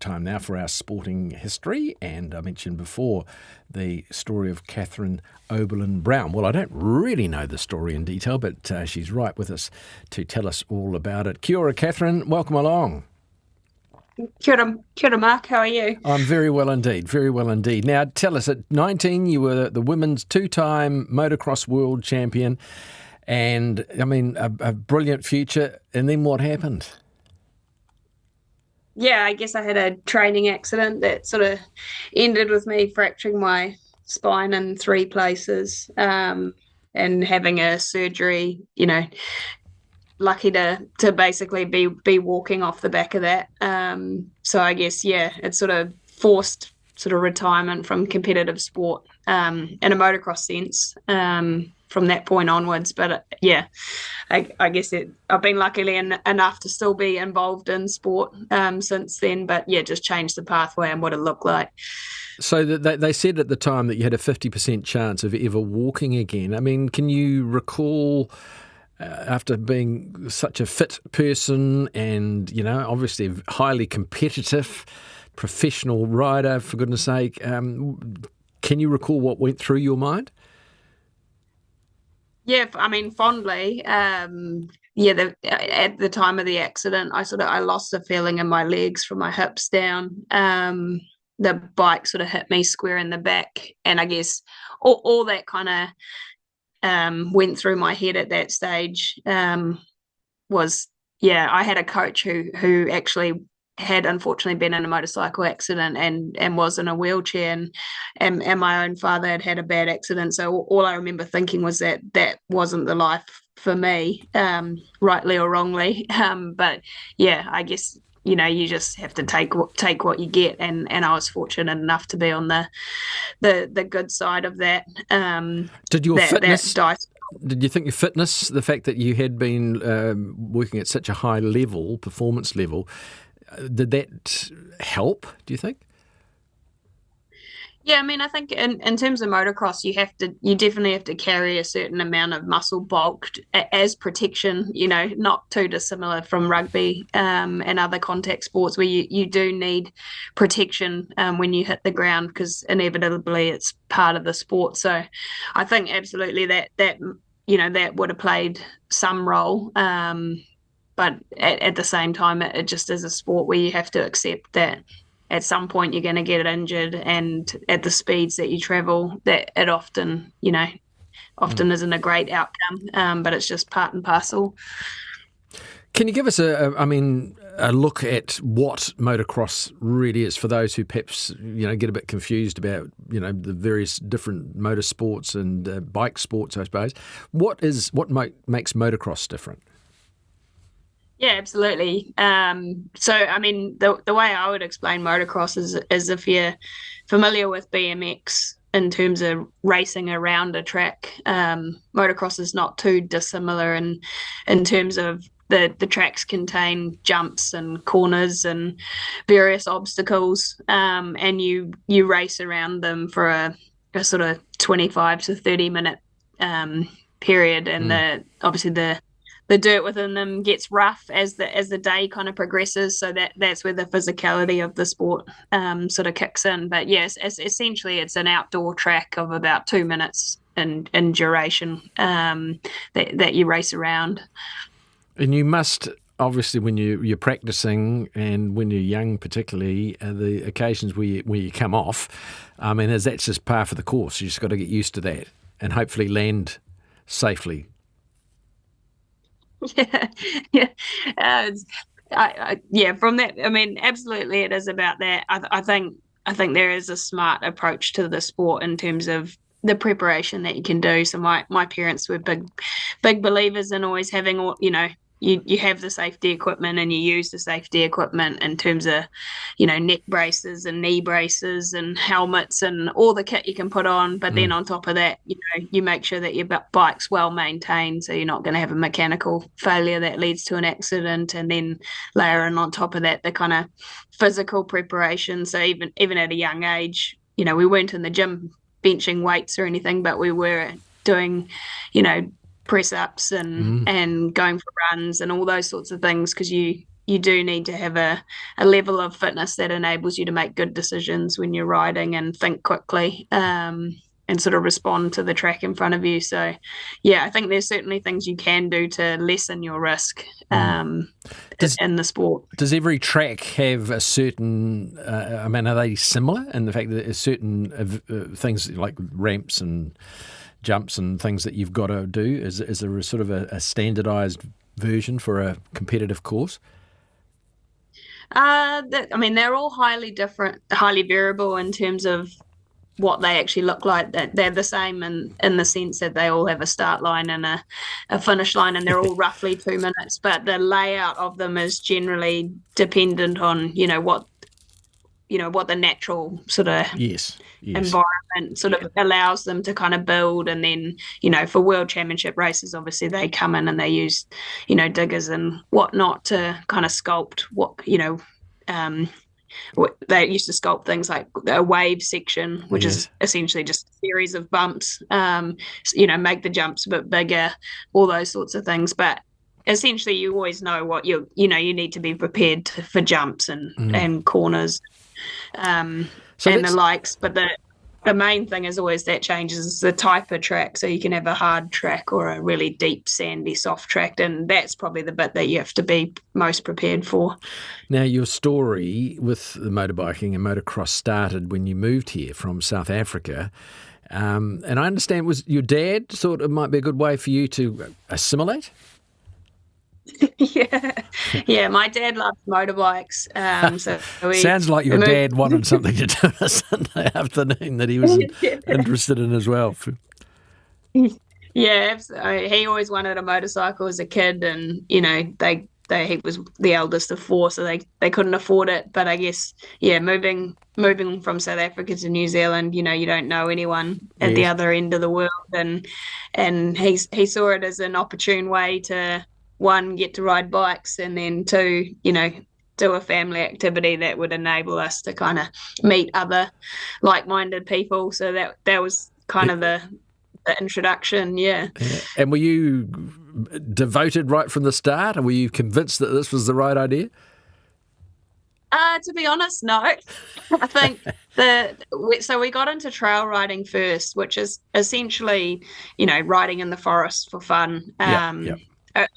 time now for our sporting history, and I mentioned before the story of Katherine Oberlin-Brown. Well, I don't really know the story in detail, but she's right with us to tell us all about it. Kia ora, Katherine. Welcome along. Kia ora, Mark. How are you? I'm very well indeed, very well indeed. Now, tell us, at 19, you were the women's two-time Motocross World champion, and, I mean, a brilliant future. And then what happened? Yeah, I guess I had a training accident that sort of ended with me fracturing my spine in three places, and having a surgery, lucky to basically be walking off the back of that. So I guess, yeah, it sort of forced sort of retirement from competitive sport, in a motocross sense, from that point onwards. But yeah, I guess I've been luckily enough to still be involved in sport since then. But yeah, just changed the pathway and what it looked like. So they said at the time that you had a 50% chance of ever walking again. I mean, can you recall, after being such a fit person and, obviously highly competitive, professional rider, for goodness sake, can you recall what went through your mind? Yeah, I mean, fondly. At the time of the accident, I lost the feeling in my legs from my hips down. The bike sort of hit me square in the back, and I guess all that kind of went through my head at that stage. Was I had a coach who actually had unfortunately been in a motorcycle accident and was in a wheelchair, and my own father had a bad accident. So all I remember thinking was that wasn't the life for me, rightly or wrongly. But yeah, I guess, you just have to take what you get, and I was fortunate enough to be on the good side of that. Did your fitness? Did you think your fitness, the fact that you had been working at such a high level, performance level, did that help, do you think? Yeah, I mean, I think in terms of motocross, you definitely have to carry a certain amount of muscle bulk as protection, not too dissimilar from rugby, and other contact sports where you do need protection when you hit the ground, because inevitably it's part of the sport. So I think absolutely that would have played some role. But at the same time, it just is a sport where you have to accept that at some point you're going to get injured, and at the speeds that you travel, that it often isn't a great outcome, but it's just part and parcel. Can you give us a look at what motocross really is for those who perhaps get a bit confused about the various different motorsports and bike sports, I suppose. What makes motocross different? Yeah, absolutely. So, I mean, the way I would explain motocross is if you're familiar with BMX in terms of racing around a track, motocross is not too dissimilar in terms of the tracks contain jumps and corners and various obstacles, and you race around them for a sort of 25 to 30 minute period, and obviously the dirt within them gets rough as the day kind of progresses. So that's where the physicality of the sport sort of kicks in. But yes, essentially it's an outdoor track of about 2 minutes in duration, that you race around. And you must, obviously, when you're practicing and when you're young particularly, the occasions where you come off, I mean, that's just par for the course. You just got to get used to that and hopefully land safely. Yeah. From that, I mean, absolutely, it is about that. I think there is a smart approach to the sport in terms of the preparation that you can do. So my parents were big believers in always having all, you have the safety equipment and you use the safety equipment in terms of, neck braces and knee braces and helmets and all the kit you can put on. But then on top of that, you make sure that your bike's well maintained, so you're not going to have a mechanical failure that leads to an accident. And then layering on top of that the kind of physical preparation. So even at a young age, we weren't in the gym benching weights or anything, but we were doing, press ups and going for runs and all those sorts of things, because you you do need to have a level of fitness that enables you to make good decisions when you're riding and think quickly, and sort of respond to the track in front of you. So, yeah, I think there's certainly things you can do to lessen your risk in the sport. Does every track have a certain, I mean, are they similar in the fact that there's certain things like ramps and jumps and things that you've got to do? Is there a sort of a standardised version for a competitive course? I mean, they're all highly different, highly variable in terms of what they actually look like. That they're the same in the sense that they all have a start line and a finish line, and they're all roughly 2 minutes. But the layout of them is generally dependent on what the natural sort of environment sort of allows them to kind of build. And then for World Championship races, obviously they come in and they use diggers and whatnot to kind of sculpt they used to sculpt things like a wave section, which is essentially just a series of bumps, make the jumps a bit bigger, all those sorts of things. But essentially you always know what you need to be prepared for jumps and corners and the likes. But the main thing is always that changes the type of track. So you can have a hard track or a really deep, sandy, soft track. And that's probably the bit that you have to be most prepared for. Now, your story with the motorbiking and motocross started when you moved here from South Africa. And I understand was your dad thought it might be a good way for you to assimilate? Yeah. My dad loves motorbikes. Sounds like your dad wanted something to do on a Sunday afternoon that he was interested in as well. Yeah, absolutely. He always wanted a motorcycle as a kid, and he was the eldest of four, so they couldn't afford it. But I guess moving from South Africa to New Zealand, you don't know anyone at the other end of the world, and he saw it as an opportune way to, one, get to ride bikes, and then two, do a family activity that would enable us to kind of meet other like-minded people. So that was kind of the introduction, yeah. And were you devoted right from the start? Or were you convinced that this was the right idea? To be honest, no. I think so we got into trail riding first, which is essentially, riding in the forest for fun.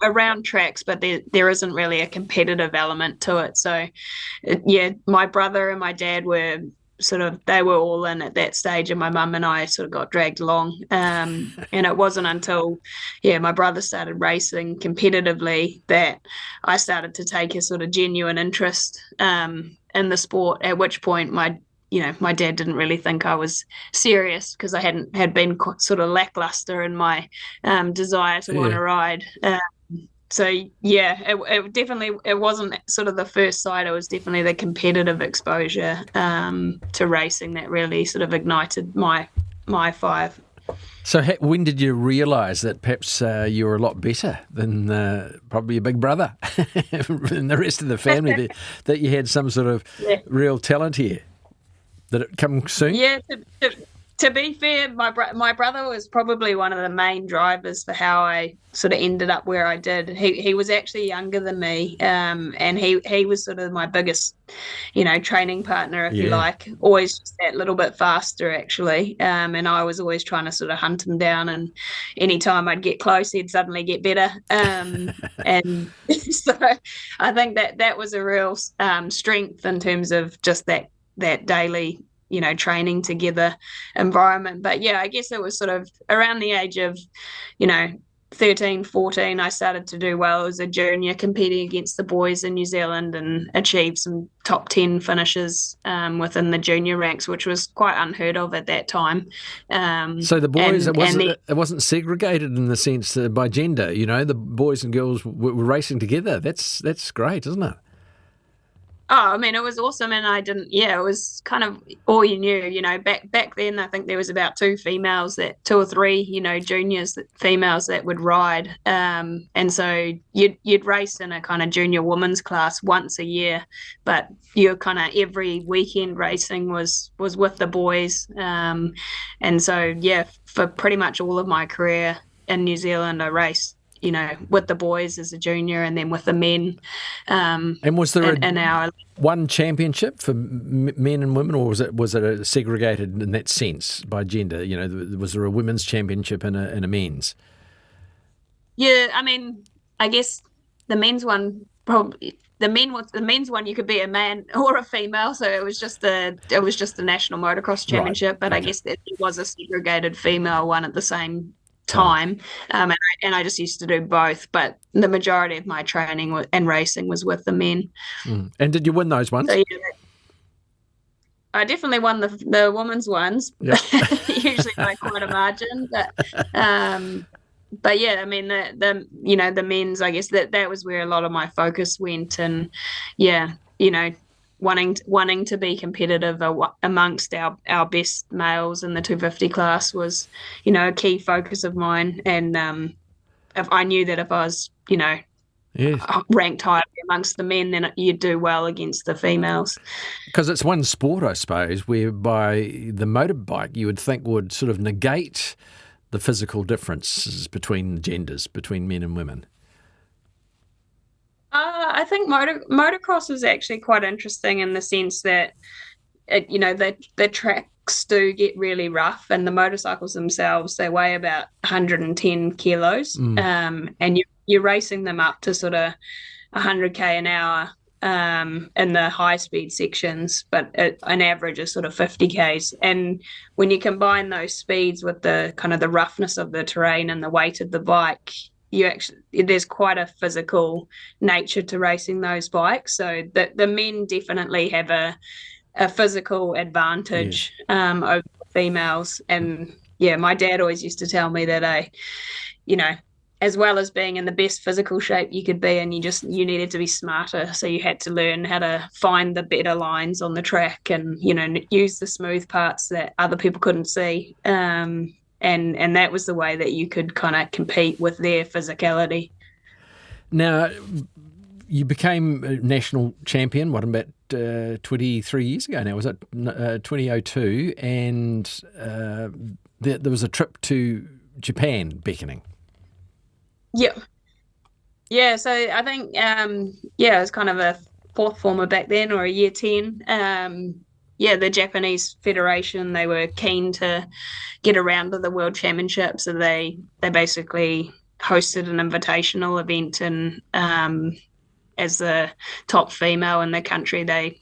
Around tracks, but there isn't really a competitive element to it. So, my brother and my dad were they were all in at that stage, and my mum and I sort of got dragged along. And it wasn't until, my brother started racing competitively that I started to take a sort of genuine interest in the sport, at which point my dad didn't really think I was serious because I had been sort of lackluster in my desire to want to ride. It definitely, it wasn't sort of the first sight. It was definitely the competitive exposure to racing that really sort of ignited my fire. So when did you realise that perhaps you were a lot better than probably your big brother and the rest of the family, that you had some sort of real talent here? Did it come soon? Yeah, to be fair, my brother was probably one of the main drivers for how I sort of ended up where I did. He was actually younger than me, and he was sort of my biggest, training partner, if you like. Always just that little bit faster, actually. And I was always trying to sort of hunt him down, and anytime I'd get close, he'd suddenly get better. And so I think that was a real strength in terms of just that daily, training together environment. But I guess it was sort of around the age of, 13, 14, I started to do well as a junior, competing against the boys in New Zealand, and achieved some top 10 finishes within the junior ranks, which was quite unheard of at that time. So the boys, it wasn't segregated in the sense by gender, the boys and girls were racing together. That's great, isn't it? Oh, I mean, it was awesome, and it was kind of all you knew, back then. I think there was about two or three, juniors, females that would ride. And so you'd race in a kind of junior women's class once a year, but your kind of every weekend racing was with the boys. And so, for pretty much all of my career in New Zealand, I raced, with the boys as a junior, and then with the men. And was there in our one championship for men and women, or was it segregated in that sense by gender? Was there a women's championship and a men's? Yeah, I mean, I guess the men's one probably the men's one you could be a man or a female, so it was just the national motocross championship. Right. But Okay. I guess it was a segregated female one at the same Time. time, and I just used to do both. But the majority of my training and racing was with the men. Mm. And did you win those ones? So yeah, I definitely won the women's ones, Yep. usually by quite a margin. But yeah, I mean the men's, I guess that was where a lot of my focus went, and yeah, wanting to be competitive amongst our best males in the 250 class was, a key focus of mine. And if I knew that if I was, Yes. ranked high amongst the men, then you'd do well against the females. Because it's one sport, I suppose, whereby the motorbike you would think would sort of negate the physical differences between genders, between men and women. I think motocross is actually quite interesting in the sense that the tracks do get really rough, and the motorcycles themselves, they weigh about 110 kilos, and you're racing them up to sort of 100k an hour in the high speed sections, but an average is sort of 50k's. And when you combine those speeds with the kind of the roughness of the terrain and the weight of the bike, there's quite a physical nature to racing those bikes. So the men definitely have a physical advantage over females. And yeah, my dad always used to tell me that as well as being in the best physical shape you could be, and you needed to be smarter. So you had to learn how to find the better lines on the track, and use the smooth parts that other people couldn't see. And that was the way that you could kind of compete with their physicality. Now, you became a national champion, what, about 23 years ago now? Was it 2002? And there was a trip to Japan beckoning. Yeah. Yeah, so I think, it was kind of a fourth former back then, or a year 10. The Japanese Federation, they were keen to get around to the World Championship, so they basically hosted an invitational event, and as the top female in the country, they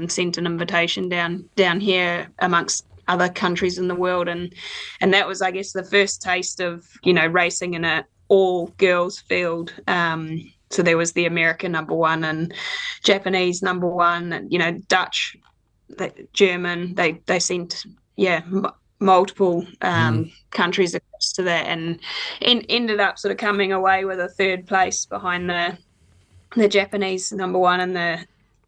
sent an invitation down here amongst other countries in the world, and that was, I guess, the first taste of racing in a all girls field. So there was the American number one and Japanese number one, and Dutch, German. They sent multiple countries across to that, and ended up sort of coming away with a third place behind the Japanese number one and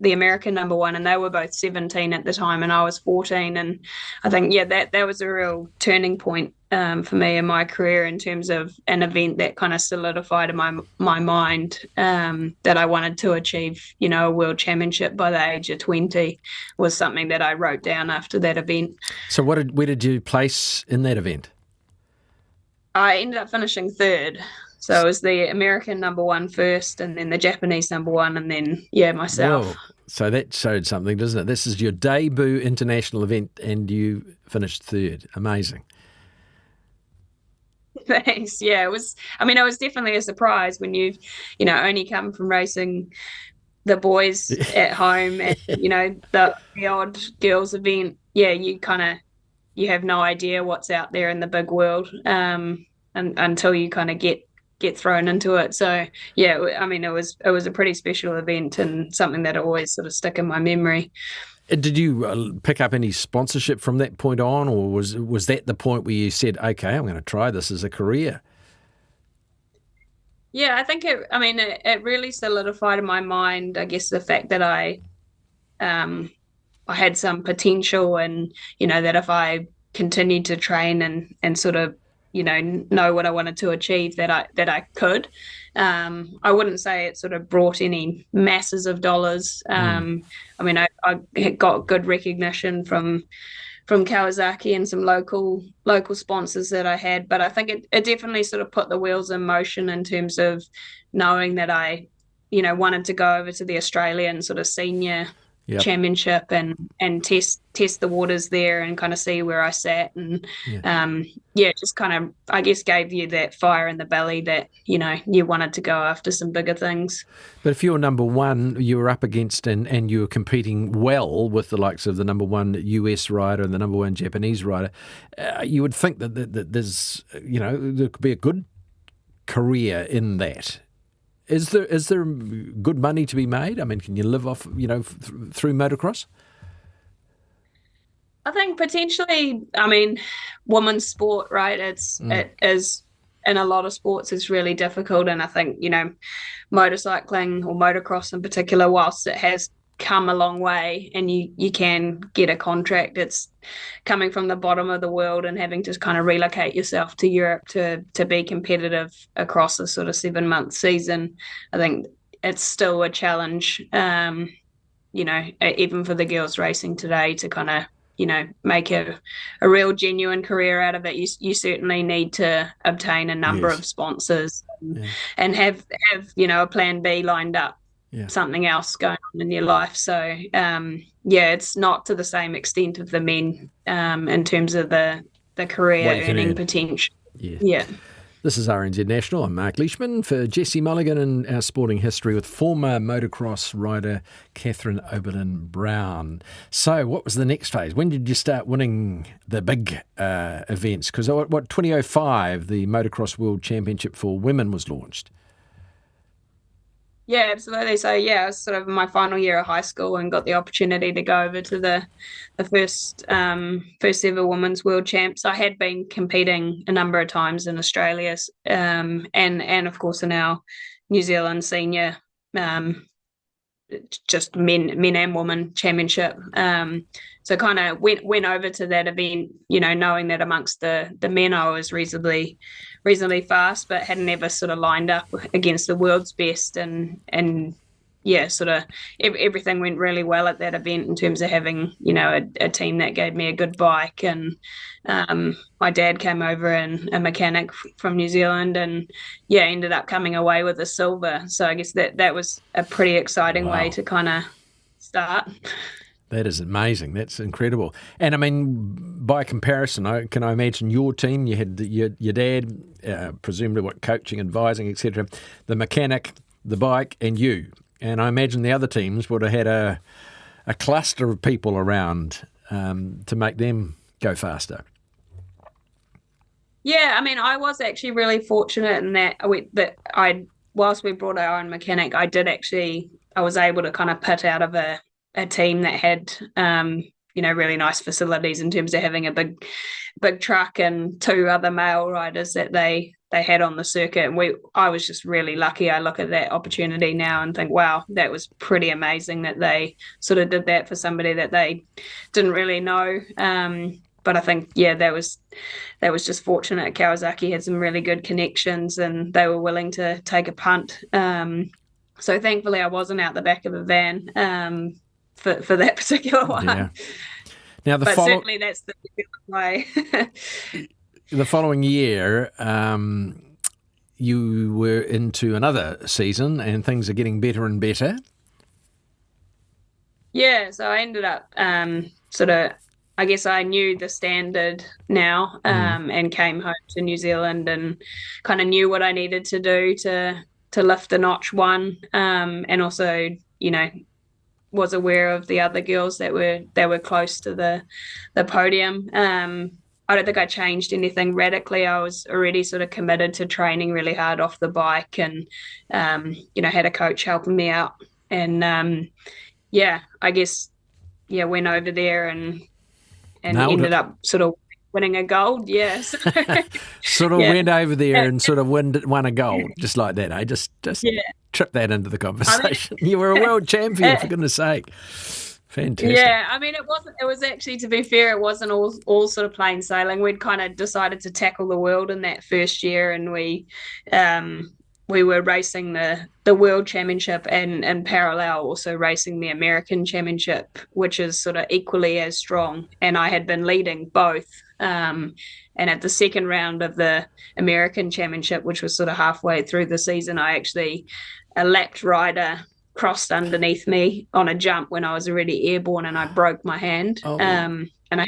the American number one, and they were both 17 at the time, and I was 14. And I think that was a real turning point for me in my career, in terms of an event that kind of solidified in my mind that I wanted to achieve, a world championship by the age of 20 was something that I wrote down after that event. So where did you place in that event? I ended up finishing third. So it was the American number one first, and then the Japanese number one, and then myself. Whoa. So that showed something, doesn't it? This is your debut international event, and you finished third. Amazing. Thanks. Yeah, it was. I mean, it was definitely a surprise when you've, only come from racing the boys at home, and the odd girls event. Yeah, you have no idea what's out there in the big world, and until you kind of get thrown into it. So yeah, I mean, it was a pretty special event, and something that always sort of stuck in my memory. Did you pick up any sponsorship from that point on, or was that the point where you said, okay, I'm going to try this as a career? Yeah, I think it really solidified in my mind, I guess, the fact that I had some potential, and that if I continued to train and sort of know what I wanted to achieve, that I could. I wouldn't say it sort of brought any masses of dollars. I mean, I got good recognition from Kawasaki and some local sponsors that I had. But I think it definitely sort of put the wheels in motion in terms of knowing that I, wanted to go over to the Australian sort of senior Yep. championship and test the waters there and kind of see where I sat, and just kind of, I guess, gave you that fire in the belly that you wanted to go after some bigger things. But if you're number one, you were up against and you were competing well with the likes of the number one US rider and the number one Japanese rider, you would think that there's there could be a good career in that. Is there good money to be made? I mean, can you live off, through motocross? I think potentially, I mean, women's sport, right? It is, in a lot of sports, it's really difficult. And I think, motorcycling or motocross in particular, whilst it has come a long way and you can get a contract, it's coming from the bottom of the world and having to kind of relocate yourself to Europe to be competitive across a sort of 7-month season. I think it's still a challenge, even for the girls racing today to kind of make a real genuine career out of it. You certainly need to obtain a number of sponsors and have a plan B lined up. Something else going on in your life. So it's not to the same extent of the men in terms of the career earning potential. This is RNZ National. I'm Mark Leishman for Jesse Mulligan and our sporting history with former motocross rider Katherine Oberlin-Brown. So what was the next phase? When did you start winning the big events? Because 2005, the Motocross World Championship for women was launched. Yeah, absolutely. So I was sort of in my final year of high school and got the opportunity to go over to the first ever women's world champs. I had been competing a number of times in Australia, and of course in our New Zealand senior, just men and women championship. So kind of went over to that event, knowing that amongst the men I was reasonably fast, but hadn't ever sort of lined up against the world's best, and sort of everything went really well at that event in terms of having a team that gave me a good bike, and my dad came over and a mechanic from New Zealand, and ended up coming away with a silver. So I guess that was a pretty exciting way to kind of start. That is amazing. That's incredible. And I mean, by comparison, can I imagine your team? You had your dad, presumably coaching, advising, etc. The mechanic, the bike, and you. And I imagine the other teams would have had a cluster of people around to make them go faster. Yeah, I mean, I was actually really fortunate in that whilst we brought our own mechanic, I was able to kind of pit out of a team that had really nice facilities in terms of having a big truck and 2 other male riders that they had on the circuit, and I was just really lucky. I look at that opportunity now and think, wow, that was pretty amazing that they sort of did that for somebody that they didn't really know. But I think that was just fortunate. Kawasaki had some really good connections and they were willing to take a punt. So thankfully I wasn't out the back of a van for that particular one. Yeah. Now certainly that's the way. The following year, you were into another season and things are getting better and better. Yeah, so I ended up I guess I knew the standard now, and came home to New Zealand and kind of knew what I needed to do to lift the notch one, and also, was aware of the other girls that were close to the podium. I don't think I changed anything radically. I was already sort of committed to training really hard off the bike, and had a coach helping me out, and I guess went over there and ended up sort of winning a gold. Yes. Went over there and sort of won a gold just like that. I just trip that into the conversation. You were a world champion, for goodness sake. Fantastic. Yeah, I mean, it was actually, to be fair, it wasn't all sort of plain sailing. We'd kind of decided to tackle the world in that first year, and we we were racing the World Championship and in parallel also racing the American Championship, which is sort of equally as strong. And I had been leading both. And at the second round of the American Championship, which was sort of halfway through the season, a lapped rider crossed underneath me on a jump when I was already airborne, and I broke my hand. Oh. And I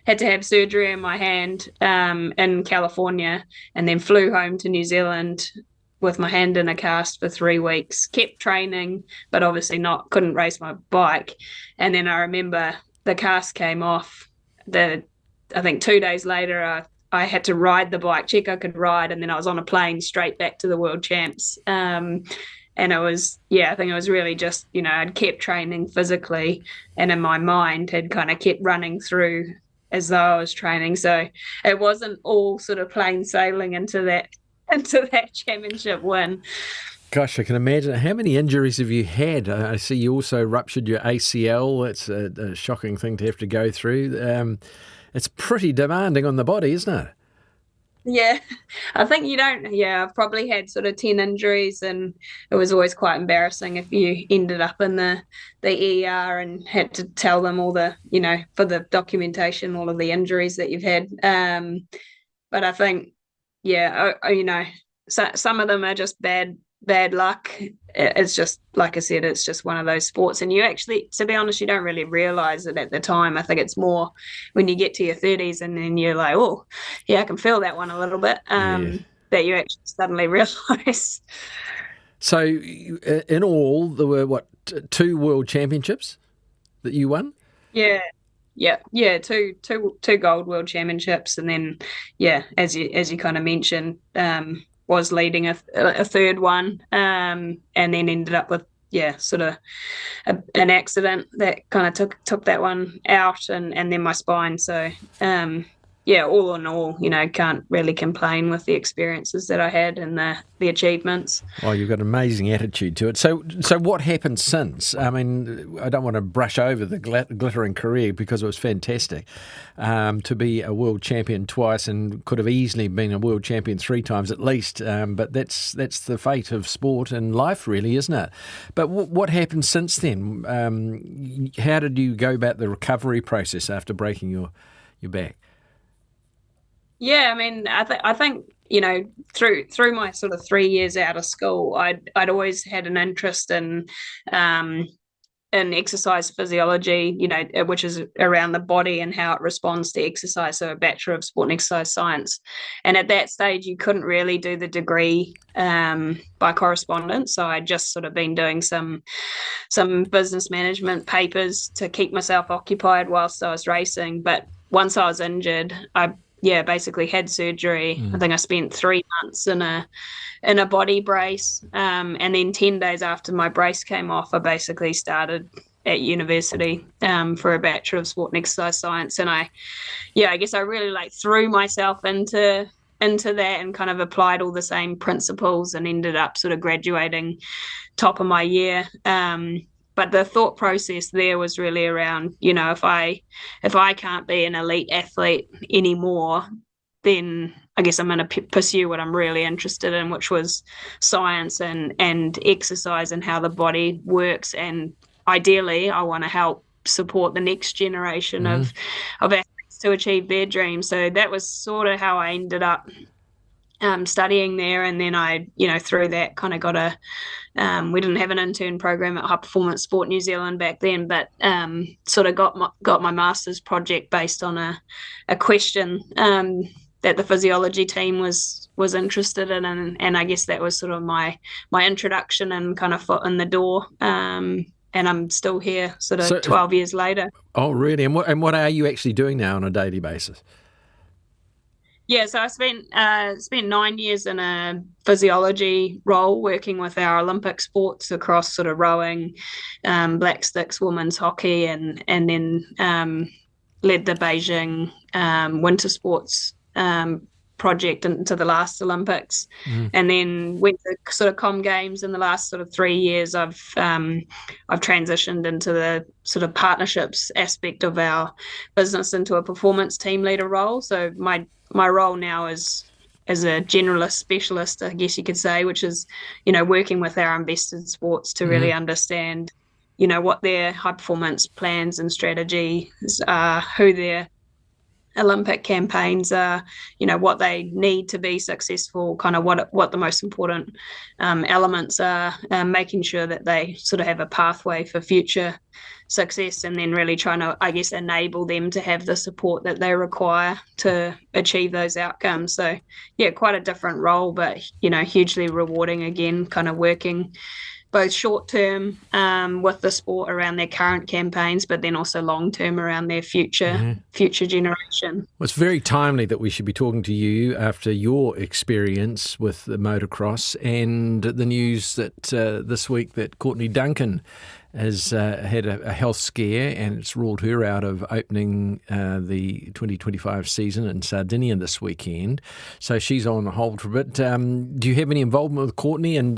had to have surgery in my hand in California, and then flew home to New Zealand with my hand in a cast for 3 weeks. Kept training, but obviously couldn't race my bike. And then I remember the cast came off. I think 2 days later, I had to ride the bike, check I could ride, and then I was on a plane straight back to the World Champs. And it was, I think it was really just, I'd kept training physically, and in my mind had kind of kept running through as though I was training. So it wasn't all sort of plain sailing into that championship win. Gosh, I can imagine. How many injuries have you had? I see you also ruptured your ACL. It's a shocking thing to have to go through. It's pretty demanding on the body, isn't it? Yeah, I think I've probably had sort of 10 injuries, and it was always quite embarrassing if you ended up in the ER and had to tell them all for the documentation, all of the injuries that you've had. But I think, some of them are just bad luck. It's just, like I said, it's just one of those sports, and you actually, to be honest, you don't really realize it at the time. I think it's more when you get to your 30s and then you're like, oh yeah, I can feel that one a little bit, that you actually suddenly realize. So in all there were 2 world championships that you won? Two gold world championships, and then as you kind of mentioned, was leading a third one, and then ended up with sort of an accident that kind of took that one out, and then my spine. So all in all, can't really complain with the experiences that I had and the achievements. Oh, you've got an amazing attitude to it. So what happened since? I mean, I don't want to brush over the glittering career because it was fantastic. To be a world champion twice, and could have easily been a world champion 3 times at least. But that's the fate of sport and life, really, isn't it? But what happened since then? How did you go about the recovery process after breaking your back? Yeah, I mean, I think through my sort of 3 years out of school, I'd always had an interest in exercise physiology, which is around the body and how it responds to exercise. So a Bachelor of Sport and Exercise Science, and at that stage, you couldn't really do the degree by correspondence. So I'd just sort of been doing some business management papers to keep myself occupied whilst I was racing. But once I was injured, I basically had surgery. I think I spent 3 months in a body brace, and then 10 days after my brace came off, I basically started at university for a Bachelor of Sport and Exercise Science. And I guess I really threw myself into that and kind of applied all the same principles, and ended up sort of graduating top of my year. But the thought process there was really around, if I can't be an elite athlete anymore, then I guess I'm going to pursue what I'm really interested in, which was science and exercise and how the body works. And ideally, I want to help support the next generation of athletes to achieve their dreams. So that was sort of how I ended up studying there. And then I, through that kind of got we didn't have an intern program at High Performance Sport New Zealand back then, but sort of got my master's project based on a question that the physiology team was interested in, and I guess that was sort of my introduction and kind of foot in the door. And I'm still here, sort of 12 years later. Oh, really? And what are you actually doing now on a daily basis? Yeah, so I spent 9 years in a physiology role, working with our Olympic sports across sort of rowing, black sticks, women's hockey, and then led the Beijing winter sports project into the last Olympics, and then went to sort of Com Games in the last sort of 3 years. I've transitioned into the sort of partnerships aspect of our business into a performance team leader role. So my role now is generalist specialist, I guess you could say, which is, working with our invested sports to really understand, what their high performance plans and strategies are, who their Olympic campaigns are, what they need to be successful, kind of what the most important elements are, making sure that they sort of have a pathway for future success, and then really trying to, I guess, enable them to have the support that they require to achieve those outcomes. So, yeah, quite a different role, but, hugely rewarding, again, kind of working both short term with the sport around their current campaigns, but then also long term around their future generation. Well, it's very timely that we should be talking to you after your experience with the motocross and the news that this week that Courtney Duncan has had a health scare, and it's ruled her out of opening the 2025 season in Sardinia this weekend. So she's on hold for a bit. Do you have any involvement with Courtney? And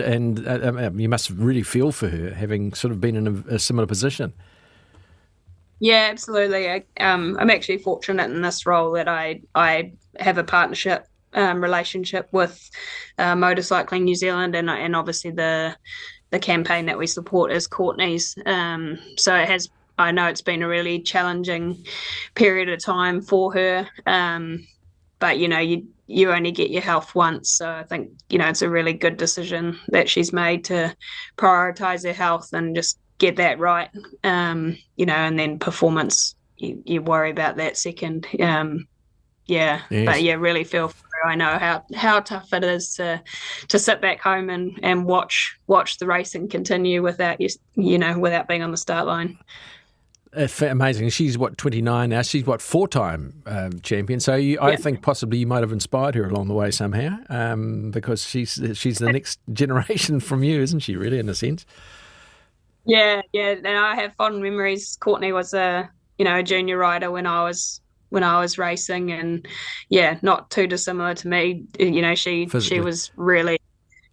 you must really feel for her, having sort of been in a similar position. Yeah, absolutely. I'm actually fortunate in this role that I have a partnership relationship with Motorcycling New Zealand, and obviously the campaign that we support is Courtney's. So it has. I know it's been a really challenging period of time for her, but you only get your health once. So I think it's a really good decision that she's made to prioritise her health and just get that right. And then performance, you worry about that second. Yeah, yes. But yeah, really feel for her. I know how tough it is to sit back home and watch the racing continue without without being on the start line. Amazing. She's 29 now. She's 4-time champion. So I think possibly you might have inspired her along the way somehow, because she's the next generation from you, isn't she? Really, in a sense. Yeah, and I have fond memories. Courtney was a junior rider when I was racing, and not too dissimilar to me. She was really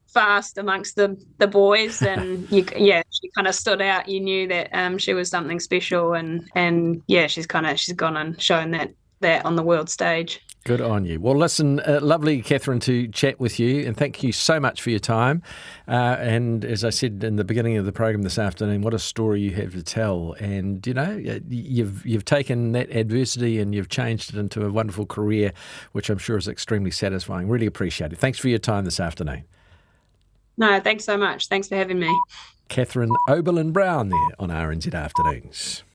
fast amongst the boys, and she kind of stood out. You knew that she was something special, and she's gone and shown that on the world stage. Good on you. Well, listen, lovely, Katherine, to chat with you, and thank you so much for your time. And as I said in the beginning of the program this afternoon, what a story you have to tell. And you've taken that adversity and you've changed it into a wonderful career, which I'm sure is extremely satisfying. Really appreciate it. Thanks for your time this afternoon. No, thanks so much. Thanks for having me. Katherine Oberlin-Brown there on RNZ Afternoons.